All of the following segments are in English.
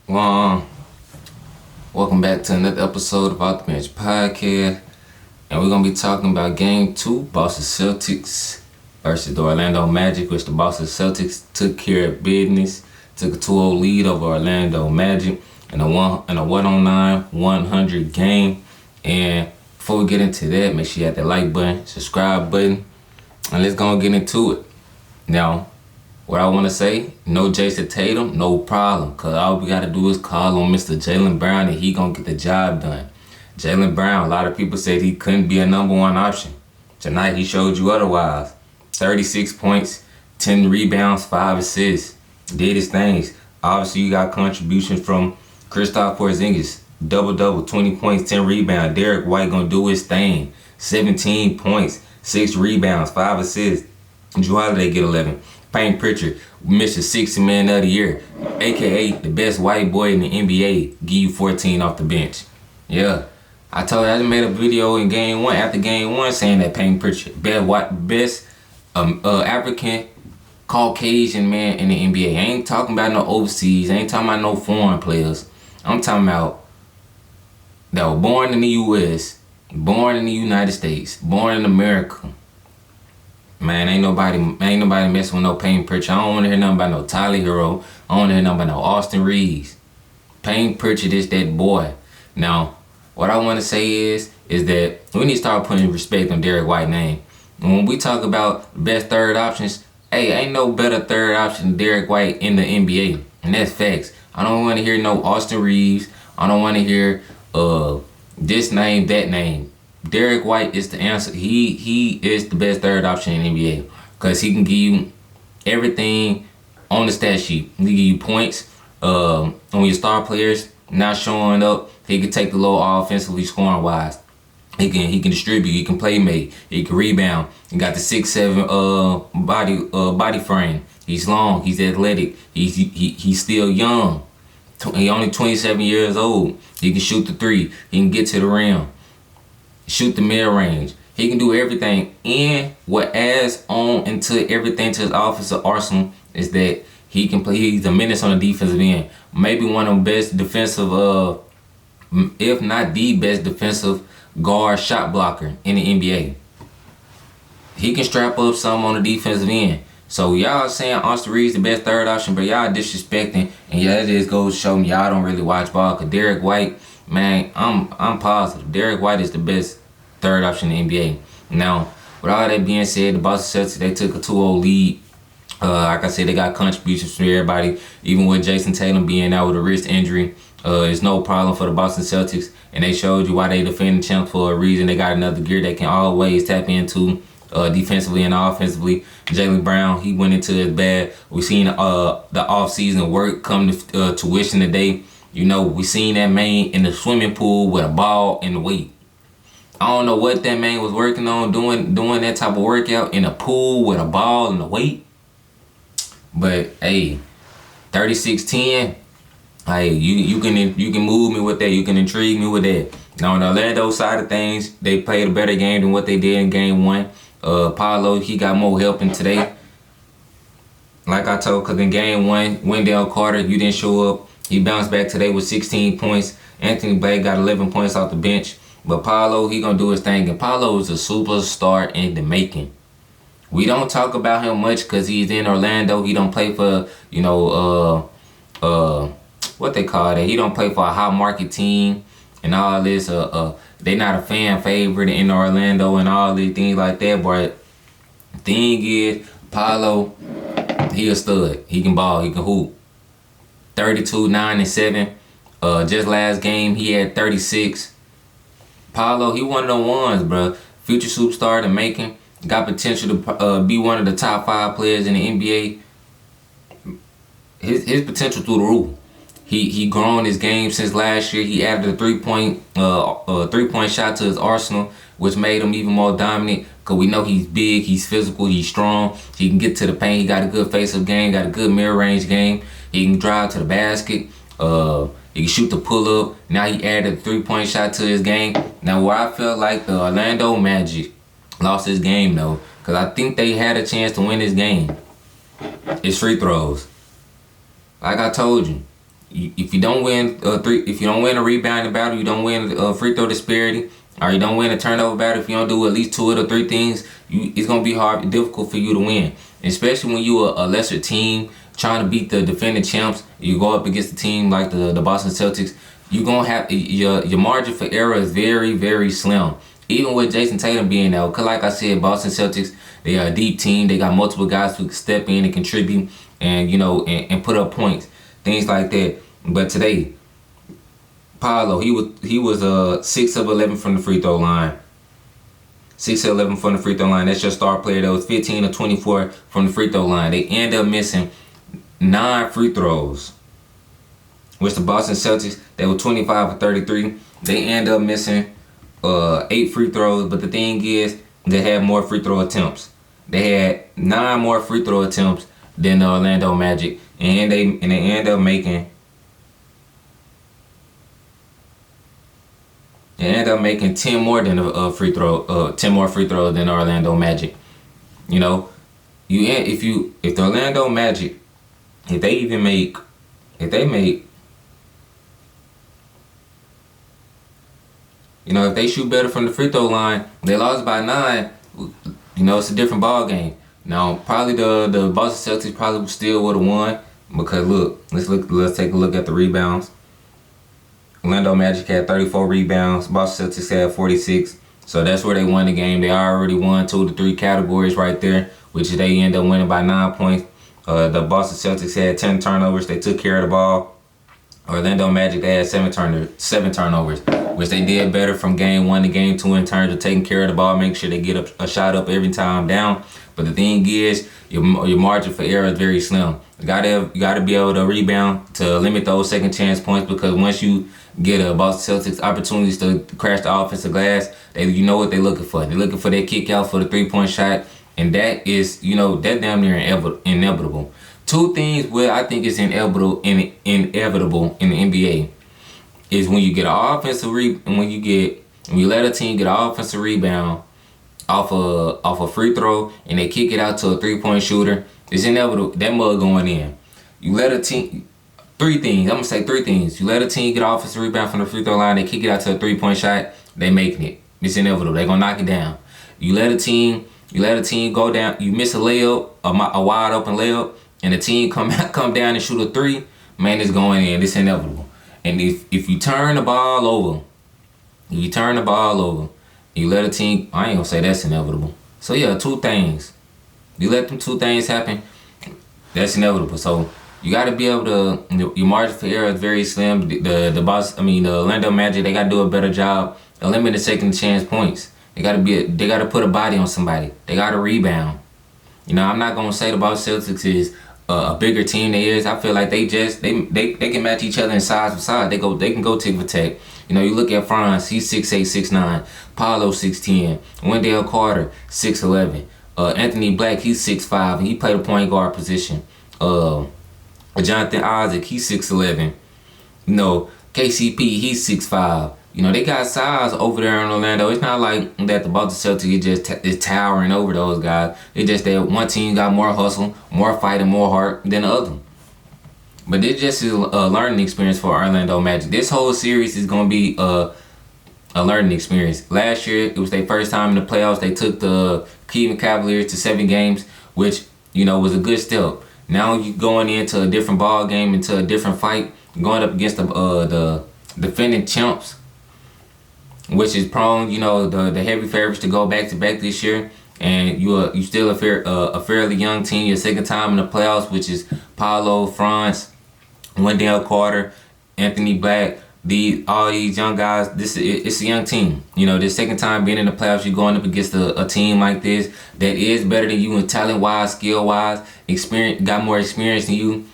Well, welcome back to another episode of Off the Bench Podcast. And we're going to be talking about Game 2, Boston Celtics versus the Orlando Magic, which the Boston Celtics took care of business, took a 2-0 lead over Orlando Magic in a 109, 100 game. And before we get into that, make sure you hit that like button, subscribe button, and let's go and get into it. Now, what I want to say, no Jason Tatum, no problem. Because all we got to do is call on Mr. Jaylen Brown and he going to get the job done. Jaylen Brown, a lot of people said he couldn't be a number one option. Tonight he showed you otherwise. 36 points, 10 rebounds, 5 assists. Did his things. Obviously you got contributions from Kristaps Porzingis. Double-double, 20 points, 10 rebounds. Derek White going to do his thing. 17 points, 6 rebounds, 5 assists. Drew Holiday get 11. Payne Pritchard, Mr. 60 Man of the Year, a.k.a. the best white boy in the NBA, give you 14 off the bench. Yeah. I told you, I just made a video in Game 1, after Game 1, saying that Payne Pritchard, best African Caucasian man in the NBA. I ain't talking about no overseas. I ain't talking about no foreign players. I'm talking about that were born in the U.S., born in the United States, born in America. Man, ain't nobody messing with no Payne Pritchard. I don't want to hear nothing about no Tyler Hero. I don't want to hear nothing about no Austin Reeves. Payne Pritchard is that boy. Now, what I want to say is that we need to start putting respect on Derek White's name. And when we talk about best third options, hey, ain't no better third option than Derek White in the NBA. And that's facts. I don't want to hear no Austin Reeves. I don't want to hear this name, that name. Derek White is the answer. He is the best third option in the NBA because he can give you everything on the stat sheet. He can give you points on your star players not showing up. He can take the low offensively scoring wise. He can distribute. He can play make. He can rebound. He got the 6'7" body frame. He's long. He's athletic. He's still young. He only 27 years old. He can shoot the three. He can get to the rim. Shoot the mid-range. He can do everything. And what adds on into everything to his offensive arsenal is that he can play. He's a menace on the defensive end. Maybe one of the best defensive, if not the best defensive guard shot blocker in the NBA. He can strap up some on the defensive end. So y'all saying Austin Reeves the best third option, but y'all disrespecting, and y'all just goes to show me y'all don't really watch ball. Cause Derek White, man, I'm positive. Derek White is the best third option in the NBA. Now, with all that being said, the Boston Celtics, they took a 2-0 lead. Like I said, they got contributions from everybody. Even with Jason Tatum being out with a wrist injury, it's no problem for the Boston Celtics. And they showed you why they defending champs for a reason. They got another gear they can always tap into defensively and offensively. Jaylen Brown, he went into his bag. We seen the offseason work come to tuition today. You know, we seen that man in the swimming pool with a ball and the weight. I don't know what that man was working on, doing that type of workout in a pool with a ball and a weight. But hey, 36-10. Hey, you can move me with that. You can intrigue me with that. Now on the Orlando side of things, they played a better game than what they did in Game 1. Paolo, he got more helping today. Like I told, because in Game 1, Wendell Carter, you didn't show up. He bounced back today with 16 points. Anthony Blake got 11 points off the bench. But Paolo, he gonna do his thing. And Paolo is a superstar in the making. We don't talk about him much because he's in Orlando. He don't play for, what they call that. He don't play for a high market team and all this. They not a fan favorite in Orlando and all these things like that. But the thing is, Paolo, he a stud. He can ball. He can hoop. 32, 9, and 7. Just last game, he had 36. Paolo, he one of the ones, bro. Future superstar in the making. Got potential to be one of the top 5 players in the NBA. His potential through the roof. He grown his game since last year. He added a three-point shot to his arsenal, which made him even more dominant. Cause we know he's big, he's physical, he's strong. He can get to the paint. He got a good face-up game, got a good mid-range game. He can drive to the basket. He can shoot the pull-up. Now he added a three-point shot to his game. Now where I feel like the Orlando Magic lost this game though, because I think they had a chance to win this game, it's free throws. Like I told you, If you don't win if you don't win a rebounding battle, you don't win a free throw disparity, or you don't win a turnover battle, if you don't do at least 2 of the 3 things, it's gonna be difficult for you to win. Especially when you a lesser team trying to beat the defending champs. You go up against a team like the Boston Celtics. You gonna have your margin for error is very, very slim. Even with Jason Tatum being out, cause like I said, Boston Celtics, they are a deep team. They got multiple guys who can step in and contribute, and and put up points, things like that. But today, Paolo, he was 6 of 11 from the free throw line. 6 of 11 from the free throw line. That's your star player. That was 15 of 24 from the free throw line. They end up missing 9 free throws, which the Boston Celtics, they were 25 of 33. They end up missing 8 free throws. But the thing is, they had more free throw attempts. They had 9 more free throw attempts than the Orlando Magic, and they end up making. They end up making 10 more than a free throw, 10 more free throws than the Orlando Magic. You know, if the Orlando Magic, if they make, if they shoot better from the free throw line, they lost by 9. It's a different ball game. Now, probably the Boston Celtics probably still would have won, because let's take a look at the rebounds. Orlando Magic had 34 rebounds. Boston Celtics had 46. So that's where they won the game. They already won 2 of the 3 categories right there, which they end up winning by 9 points. The Boston Celtics had 10 turnovers. They took care of the ball. Orlando Magic, they had 7 turnovers, which they did better from game 1 to game 2 in terms of taking care of the ball, make sure they get a shot up every time down. But the thing is, your margin for error is very slim. You gotta be able to rebound to limit those second chance points, because once you get a Boston Celtics opportunities to crash the offensive glass, you know what they're looking for. They're looking for that kick out for the 3-point shot, and that is, that damn near inevitable. 2 things where I think is inevitable in the NBA is when you get an offensive when you let a team get an offensive rebound off a free throw and they kick it out to a 3-point shooter. It's inevitable that mug going in. You let a team. 3 things. I'm gonna say 3 things. You let a team get an offensive rebound from the free throw line, they kick it out to a 3-point shot, they making it. It's inevitable. They gonna knock it down. You let a team go down. You miss a layup, a wide open layup, and the team come down and shoot a 3. Man, it's going in. It's inevitable. And if you turn the ball over, you let a team. I ain't gonna say that's inevitable. So yeah, 2 things. You let them 2 things happen, that's inevitable. So you got to be able to. Your margin for error is very slim. The Orlando Magic, they got to do a better job of limiting second chance points. They got to put a body on somebody. They got to rebound. I'm not gonna say the Boston Celtics is a bigger team than theirs. I feel like they can match each other in size for size. They can go tick for tack. You look at Franz, he's 6'8", 6'9". Paolo 6'10". Wendell Carter 6'11". Anthony Black, he's 6'5", and he played a point guard position. Jonathan Isaac, he's 6'11". KCP, he's 6'5". They got size over there in Orlando. It's not like that the Boston Celtics is towering over those guys. It's just that one team got more hustle, more fight, and more heart than the other. But this just is a learning experience for Orlando Magic. This whole series is going to be a learning experience. Last year, it was their first time in the playoffs. They took the Cleveland Cavaliers to 7 games, which, was a good step. Now you going into a different ball game, into a different fight, going up against the defending champs, which is prone, the heavy favorites to go back to back this year. And you still a fairly young team. Your second time in the playoffs, which is Paolo, Franz, Wendell Carter, Anthony Black. All these young guys. It's a young team. This second time being in the playoffs, you're going up against a team like this that is better than you in talent wise, skill wise, got more experience than you.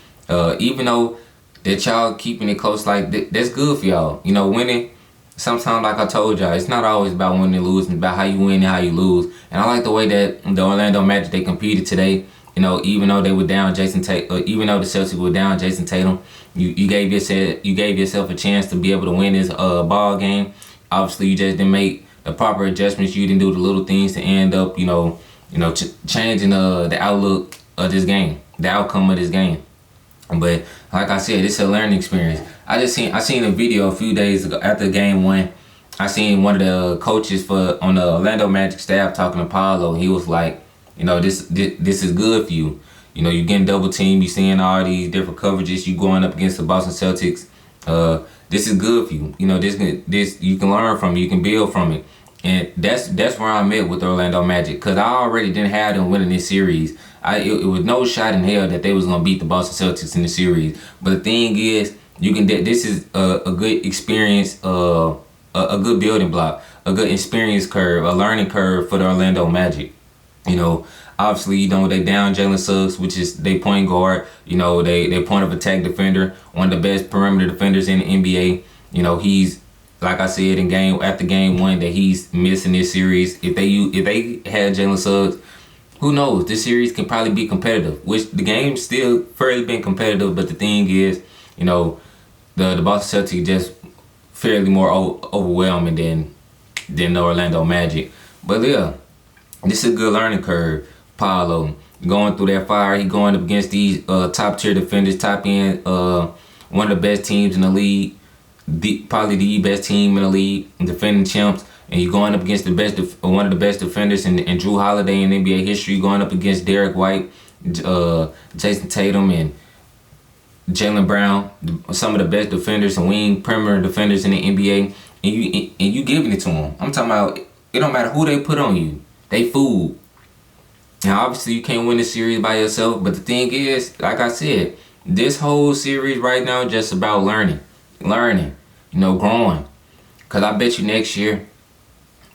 Even though that y'all keeping it close, like that's good for y'all. Winning. Sometimes, like I told y'all, it's not always about winning and losing. It's about how you win and how you lose. And I like the way that the Orlando Magic, they competed today. Even though they were down Jason Tatum, even though the Celtics were down Jason Tatum, you gave yourself a chance to be able to win this ball game. Obviously, you just didn't make the proper adjustments. You didn't do the little things to end up, changing the outlook of this game, the outcome of this game. But like I said, it's a learning experience. I seen a video a few days ago after game one. I seen one of the coaches on the Orlando Magic staff talking to Paolo. He was like, this is good for you. You getting double teamed. You seeing all these different coverages. You going up against the Boston Celtics. This is good for you. This you can learn from it. You can build from it. And that's where I'm at with the Orlando Magic, because I already didn't have them winning this series. It was no shot in hell that they was gonna beat the Boston Celtics in the series. But the thing is, this is a good experience, a good building block, a good experience curve, a learning curve for the Orlando Magic. Obviously, they down Jalen Suggs, which is their point guard. They point of attack defender, one of the best perimeter defenders in the NBA. He's, like I said after game one, that he's missing this series. If they had Jalen Suggs, who knows? This series can probably be competitive, which the game's still fairly been competitive. But the thing is, the Boston Celtics just fairly more overwhelming than the Orlando Magic. But yeah, this is a good learning curve. Paolo going through that fire. He going up against these top tier defenders, top end, one of the best teams in the league. Probably the best team in the league, defending champs, and you're going up against one of the best defenders in Drew Holiday in NBA history, going up against Derek White, Jason Tatum, and Jaylen Brown, some of the best defenders and wing perimeter defenders in the NBA, and you giving it to them. I'm talking about, it don't matter who they put on you, they fool. Now obviously you can't win the series by yourself, but the thing is, like I said, this whole series right now is just about learning, growing. Cause I bet you next year,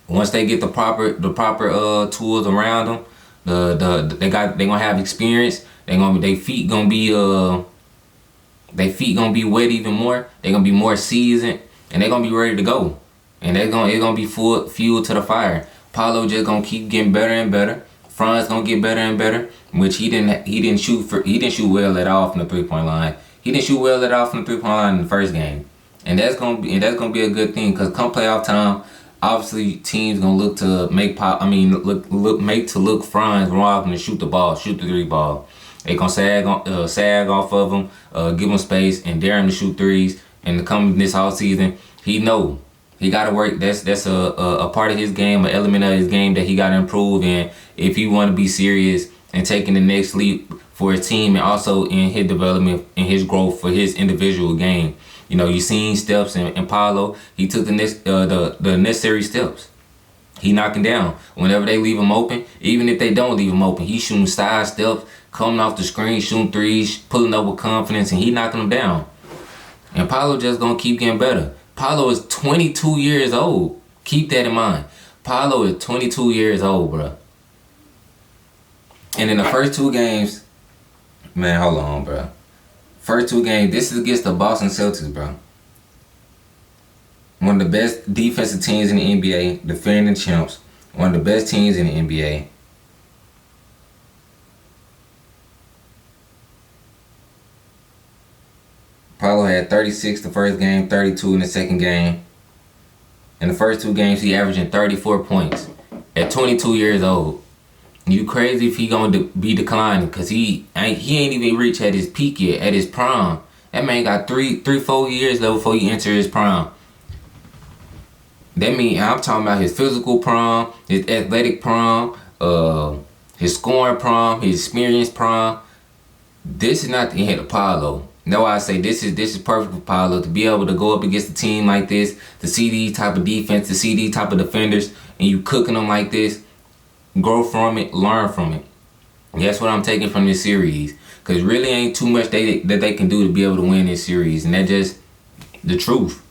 once they get the proper tools around them, they gonna have experience. Their feet gonna be wet even more. They gonna be more seasoned, and they gonna be ready to go. And it's gonna be full fuel to the fire. Paolo just gonna keep getting better and better. Franz gonna get better and better, which he didn't shoot well at all from the 3-point line. He didn't shoot well at all from the 3-point line in the first game. And that's gonna be a good thing, because come playoff time, obviously teams gonna look to make Franz more often to shoot the 3 ball. They gonna sag off of him, give him space, and dare him to shoot threes. And to come this whole season, he gotta work. That's a part of his game, an element of his game that he gotta improve in if he want to be serious and taking the next leap for his team, and also in his development and his growth for his individual game. You seen steps in Paolo. He took the necessary steps. He knocking down whenever they leave him open. Even if they don't leave him open, he shooting side steps, coming off the screen, shooting threes, pulling up with confidence, and he knocking them down. And Paolo just gonna keep getting better. Paolo is 22 years old. Keep that in mind. Paolo is 22 years old, bro. And in the first 2 games, man, hold on, bro. First 2 games, this is against the Boston Celtics, bro. One of the best defensive teams in the NBA, defending champs. One of the best teams in the NBA. Paolo had 36 the first game, 32 in the second game. In the first 2 games, he averaging 34 points at 22 years old. You crazy if he gonna be declining, because he ain't even reached at his peak yet, at his prime. That man got 4 years left before he enter his prime. That mean I'm talking about his physical prime, his athletic prime, his scoring prime, his experience prime. This is not the end of Paolo. No, I say this is perfect for Paolo to be able to go up against a team like this, to see these type of defense, to see these type of defenders, and you cooking them like this. Grow from it, learn from it. And that's what I'm taking from this series, because really ain't too much that they can do to be able to win this series, and that's just the truth.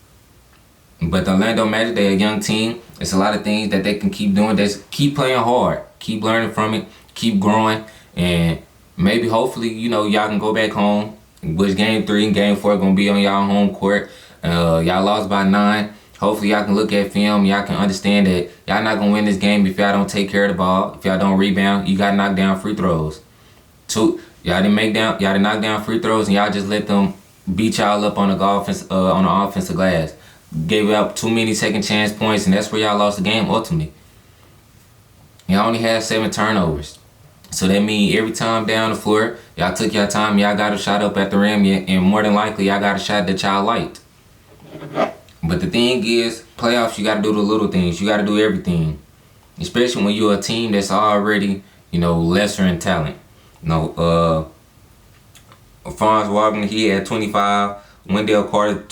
But the Orlando Magic, they're a young team. It's a lot of things that they can keep doing. Just keep playing hard, keep learning from it, keep growing, and maybe hopefully y'all can go back home. Which game 3 and game 4 gonna be on y'all home court. Y'all lost by 9. Hopefully y'all can look at film. Y'all can understand that y'all not gonna win this game if y'all don't take care of the ball. If y'all don't rebound, you gotta knock down free throws. Y'all didn't knock down free throws, and y'all just let them beat y'all up on the offensive glass. Gave up too many second chance points, and that's where y'all lost the game ultimately. Y'all only had 7 turnovers. So that means every time down the floor, y'all took your time, y'all got a shot up at the rim, and more than likely y'all got a shot that y'all liked. But the thing is, playoffs, you got to do the little things. You got to do everything. Especially when you're a team that's already, lesser in talent. Franz Wagner, he had 25. Wendell Carter,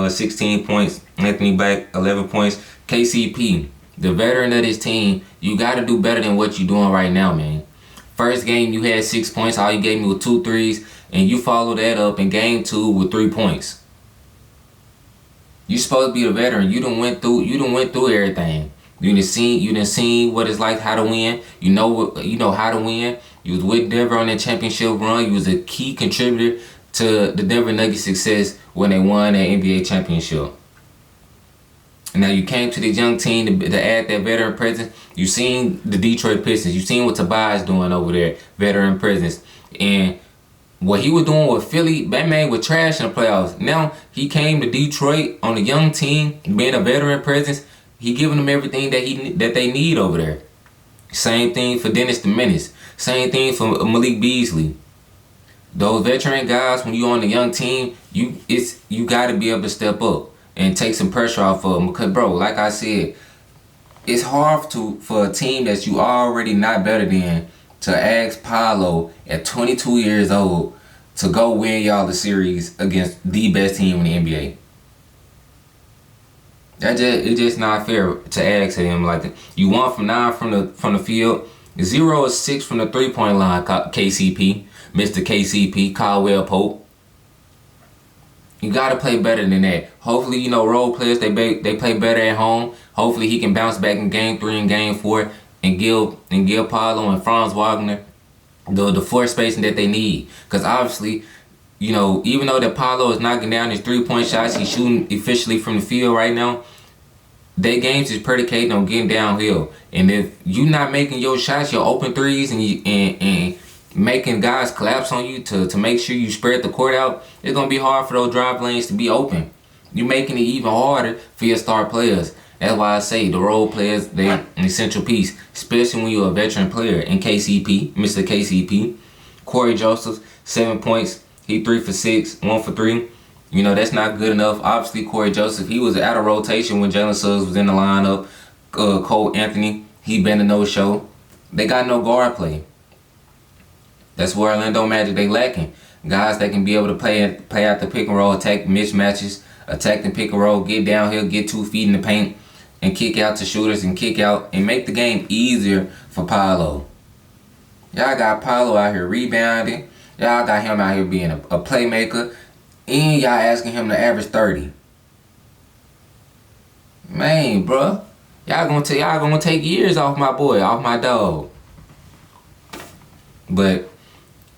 16 points. Anthony Black, 11 points. KCP, the veteran of this team, you got to do better than what you're doing right now, man. First game, you had 6 points. All you gave me was 2 threes. And you followed that up in game 2 with 3 points. You supposed to be the veteran. You done went through everything. You done seen what it's like, how to win. You know how to win. You was with Denver on that championship run. You was a key contributor to the Denver Nuggets' success when they won that NBA championship. And now you came to this young team to add that veteran presence. You seen the Detroit Pistons. You seen what Tobias doing over there, veteran presence. And what he was doing with Philly, that man was trash in the playoffs. Now he came to Detroit on a young team, being a veteran presence. He giving them everything that they need over there. Same thing for Dennis the Menace. Same thing for Malik Beasley. Those veteran guys, when you on a young team, you got to be able to step up and take some pressure off of them. Because, bro, like I said, it's hard for a team that you already not better than to ask Paolo at 22 years old to go win y'all the series against the best team in the NBA. It's just not fair to ask him like that. You 1 from 9 from the field, 0 of 6 from the 3-point line. KCP, Mr. KCP, Caldwell Pope. You gotta play better than that. Hopefully, role players they play better at home. Hopefully, he can bounce back in game 3 and game 4 and give Paolo and Franz Wagner the floor spacing that they need. Because obviously, even though that Paolo is knocking down his 3-point shots, he's shooting efficiently from the field right now. Their games is predicated on getting downhill. And if you're not making your shots, your open threes, and making guys collapse on you to make sure you spread the court out, it's going to be hard for those drive lanes to be open. You're making it even harder for your star players. That's why I say the role players, they're an essential piece, especially when you're a veteran player. And KCP, Mr. KCP, Corey Joseph, 7 points. He 3 for 6, 1 for 3. That's not good enough. Obviously, Corey Joseph, he was out of rotation when Jalen Suggs was in the lineup. Cole Anthony, he been a no-show. They got no guard play. That's where Orlando Magic, they lacking. Guys that can be able to play out the pick and roll, attack mismatches, attack the pick and roll, get downhill, get 2 feet in the paint, and kick out to shooters and kick out and make the game easier for Paolo. Y'all got Paolo out here rebounding. Y'all got him out here being a playmaker. And y'all asking him to average 30. Man, bruh. Y'all gonna take years off my boy, off my dog. But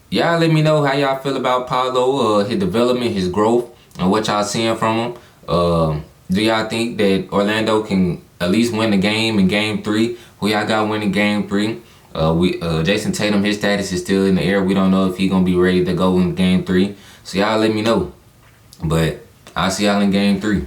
y'all let me know how y'all feel about Paolo, his development, his growth, and what y'all seeing from him. Do y'all think that Orlando can at least win the game in game 3? Who y'all got winning game 3? Jason Tatum, his status is still in the air. We don't know if he gonna be ready to go in game 3. So y'all let me know. But I'll see y'all in game 3.